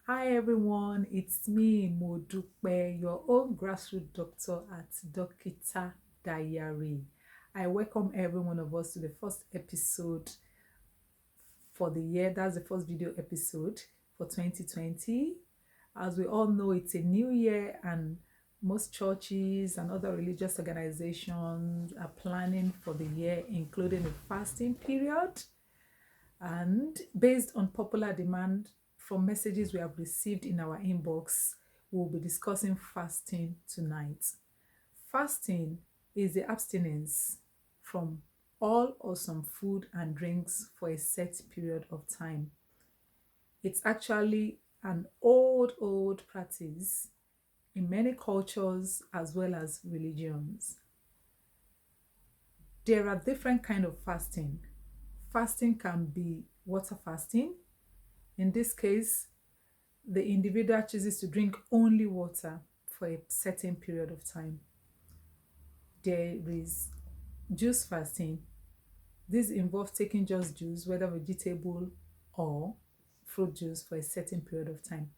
Hi everyone, it's me Modupe, your own grassroots doctor at Dokita Diary. I welcome every one of us to the first episode for the year. That's the first video episode for 2020. As we all know, it's a new year, and most churches and other religious organizations are planning for the year, including a fasting period. And based on popular demand from messages we have received in our inbox, we'll be discussing fasting tonight. Fasting is the abstinence from all or some food and drinks for a set period of time. It's actually an old practice in many cultures as well as religions. There are different kind of fasting. Fasting can be water fasting. In this case, the individual chooses to drink only water for a certain period of time. There is juice fasting. This involves taking just juice, whether vegetable or fruit juice, for a certain period of time.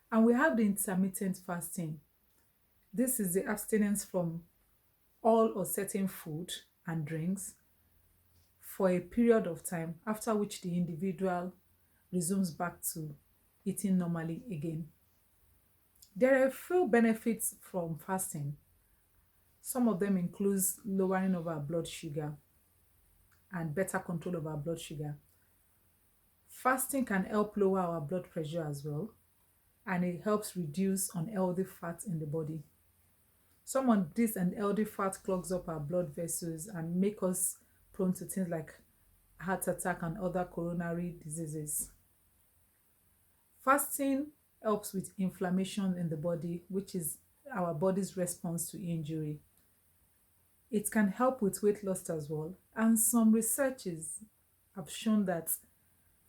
And we have the intermittent fasting. This is the abstinence from all or certain food and drinks for a period of time, after which the individual resumes back to eating normally again. There are a few benefits from fasting. Some of them includes lowering of our blood sugar and better control of our blood sugar. Fasting can help lower our blood pressure as well, and it helps reduce unhealthy fat in the body. Some of this unhealthy fat clogs up our blood vessels and make us prone to things like heart attack and other coronary diseases. Fasting helps with inflammation in the body, which is our body's response to injury. It can help with weight loss as well. And some researches have shown that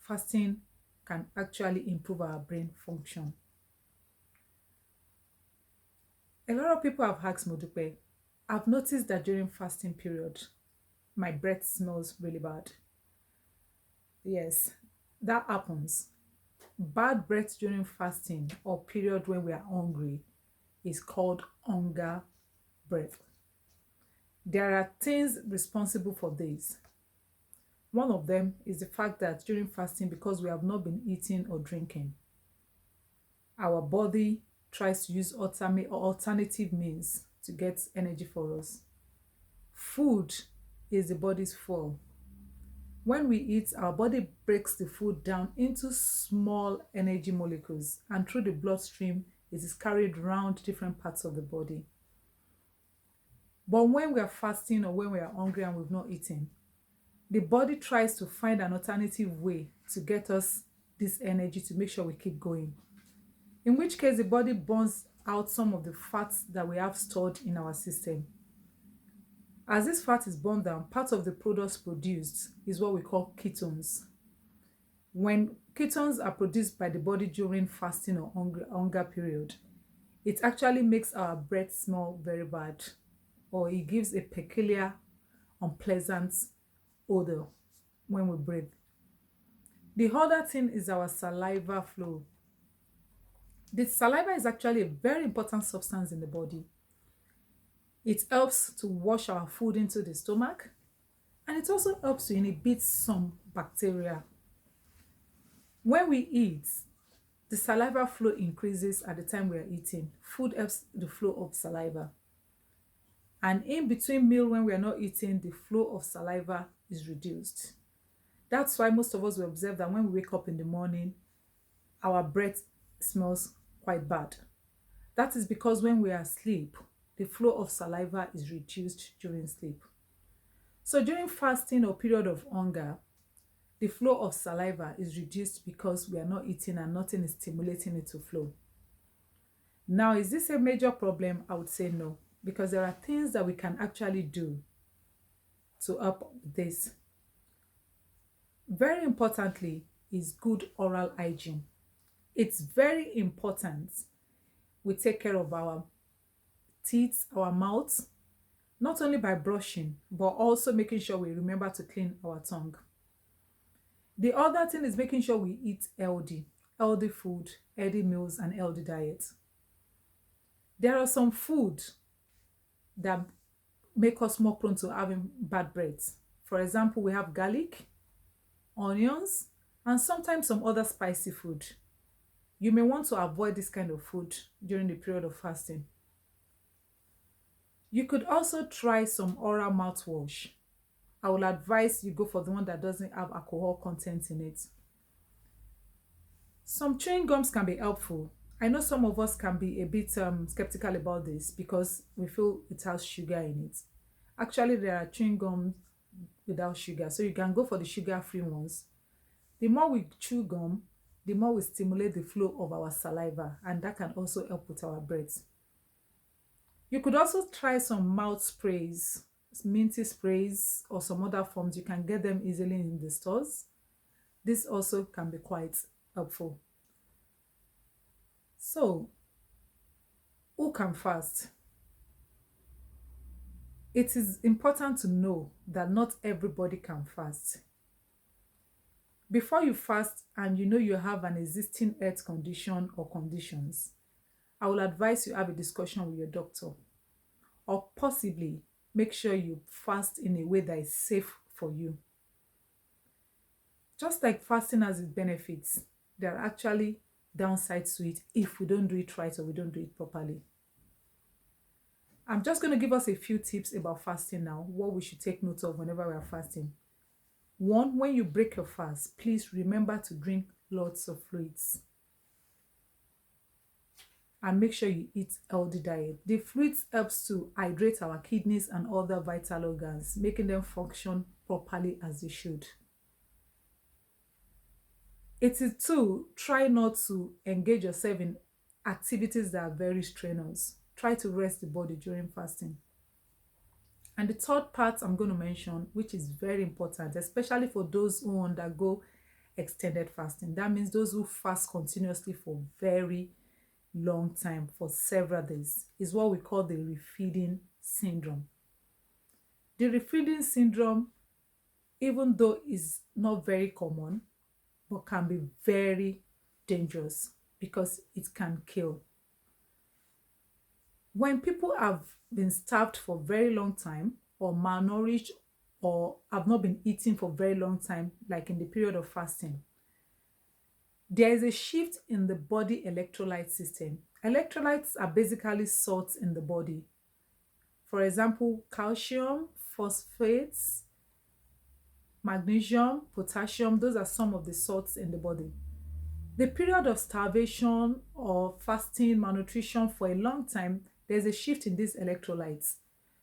fasting can actually improve our brain function. A lot of people have asked Modupe, I've noticed that during fasting period, my breath smells really bad. Yes, that happens. Bad breath during fasting or period when we are hungry is called hunger breath. There are things responsible for this. One of them is the fact that during fasting, because we have not been eating or drinking, our body tries to use alternative means to get energy for us. Food is the body's fuel. When we eat, our body breaks the food down into small energy molecules, and through the bloodstream, it is carried around different parts of the body. But when we are fasting or when we are hungry and we've not eaten, the body tries to find an alternative way to get us this energy to make sure we keep going. In which case, the body burns out some of the fats that we have stored in our system. As this fat is burned down, part of the products produced is what we call ketones. When ketones are produced by the body during fasting or hunger period, it actually makes our breath smell very bad, or it gives a peculiar, unpleasant odor when we breathe. The other thing is our saliva flow. The saliva is actually a very important substance in the body. It helps to wash our food into the stomach, and it also helps to inhibit some bacteria. When we eat, the saliva flow increases at the time we are eating. Food helps the flow of saliva. And in between meal, when we are not eating, the flow of saliva is reduced. That's why most of us will observe that when we wake up in the morning, our breath smells quite bad. That is because when we are asleep, the flow of saliva is reduced during sleep. So during fasting or period of hunger, the flow of saliva is reduced because we are not eating and nothing is stimulating it to flow. Now, is this a major problem? I would say no, because there are things that we can actually do to help this. Very importantly is good oral hygiene. It's very important we take care of our teeth, our mouth, not only by brushing, but also making sure we remember to clean our tongue. The other thing is making sure we eat healthy. healthy food, healthy meals, and healthy diet. There are some food that make us more prone to having bad breaths. For example, we have garlic, onions, and sometimes some other spicy food. You may want to avoid this kind of food during the period of fasting. You could also try some oral mouthwash. I will advise you go for the one that doesn't have alcohol content in it. Some chewing gums can be helpful. I know some of us can be a bit skeptical about this because we feel it has sugar in it. Actually, there are chewing gums without sugar, so you can go for the sugar-free ones. The more we chew gum, the more we stimulate the flow of our saliva, and that can also help with our breath. You could also try some mouth sprays, minty sprays, or some other forms. You can get them easily in the stores. This also can be quite helpful. So, who can fast? It is important to know that not everybody can fast. Before you fast and you know you have an existing health condition or conditions, I will advise you have a discussion with your doctor, or possibly make sure you fast in a way that is safe for you. Just like fasting has its benefits, there are actually downsides to it if we don't do it right or we don't do it properly. I'm just going to give us a few tips about fasting now, what we should take note of whenever we are fasting. One, when you break your fast, please remember to drink lots of fluids. And make sure you eat healthy diet. The fluids helps to hydrate our kidneys and other vital organs, making them function properly as they should. It is too, try not to engage yourself in activities that are very strenuous. Try to rest the body during fasting. And the third part I'm going to mention, which is very important, especially for those who undergo extended fasting. That means those who fast continuously for very long time, for several days, is what we call the refeeding syndrome. The refeeding syndrome, even though is not very common, but can be very dangerous because it can kill. When people have been starved for a very long time, or malnourished, or have not been eating for a very long time, like in the period of fasting, there is a shift in the body electrolyte system. Electrolytes are basically salts in the body. For example, calcium, phosphates, magnesium, potassium, those are some of the salts in the body. The period of starvation or fasting, malnutrition for a long time, there's a shift in these electrolytes.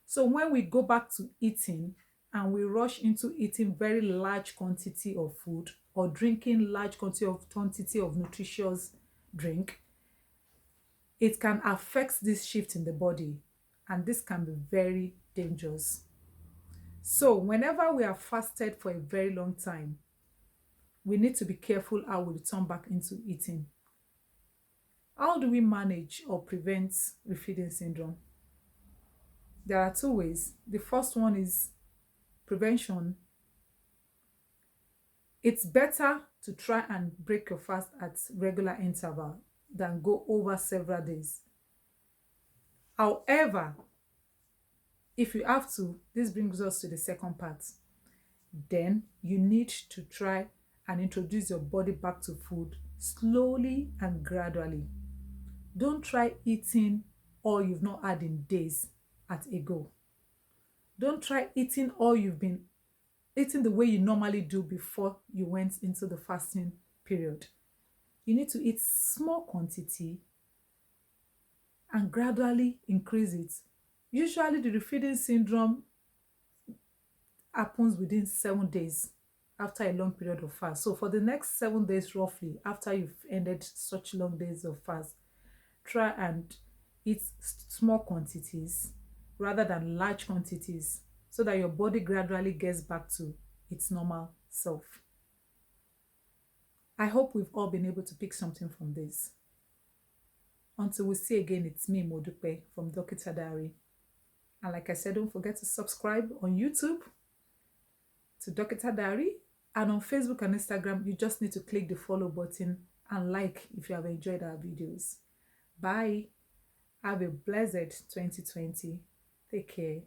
So when we go back to eating and we rush into eating very large quantity of food or drinking large quantity of nutritious drink, it can affect this shift in the body, and this can be very dangerous. So whenever we are fasted for a very long time, we need to be careful how we return back into eating. How do we manage or prevent refeeding syndrome? There are two ways. The first one is prevention. It's better to try and break your fast at regular interval than go over several days. However, if you have to, this brings us to the second part. Then you need to try and introduce your body back to food slowly and gradually. Don't try eating all you've not had in days at a go. Don't try eating all you've been eating the way you normally do before you went into the fasting period. You need to eat small quantity and gradually increase it. Usually the refeeding syndrome happens within 7 days after a long period of fast. So for the next 7 days roughly, after you've ended such long days of fast, try and eat small quantities rather than large quantities so that your body gradually gets back to its normal self. I hope we've all been able to pick something from this. Until we see again, it's me, Modupe, from Dokita Diary. And like I said, don't forget to subscribe on YouTube to Dokita Diary, and on Facebook and Instagram, you just need to click the follow button and like if you have enjoyed our videos. Bye. Have a blessed 2020. Take care.